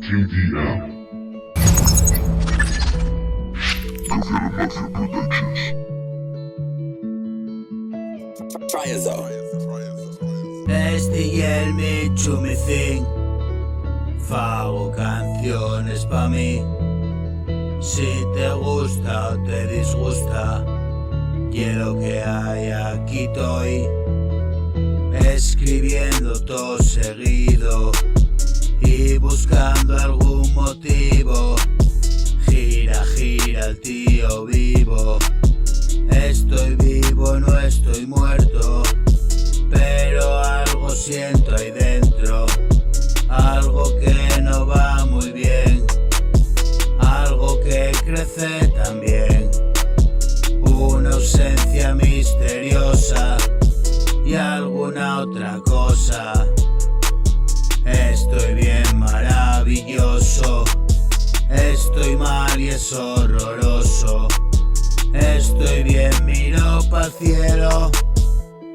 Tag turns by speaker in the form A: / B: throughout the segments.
A: JDM. Mafia Productions.
B: Este el mi chumicín, fago canciones pa' mí. Si te gusta o te disgusta, quiero que hay, aquí estoy, escribiendo todo seguido y buscando algún motivo. Gira, gira el tío vivo. Estoy vivo, no estoy muerto, pero algo siento ahí dentro, algo que no va muy bien, algo que crece también, una ausencia misteriosa y alguna otra cosa. Estoy bien, maravilloso, estoy mal y es horroroso. Estoy bien, miro pa'l cielo,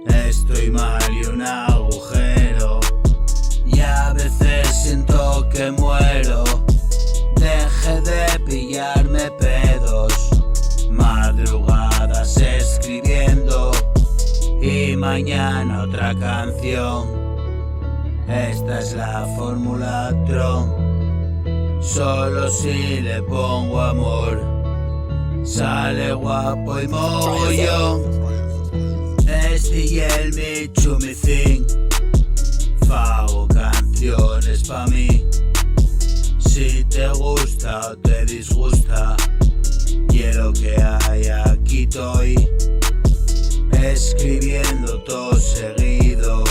B: estoy mal y un agujero, y a veces siento que muero. Deje de pillarme pedos, madrugadas escribiendo y mañana otra canción. Esta es la fórmula Tron, solo si le pongo amor sale guapo y mogollón. Este y el mi chumicín, fago canciones pa' mí. Si te gusta o te disgusta, quiero que hay, aquí estoy, escribiendo todo seguido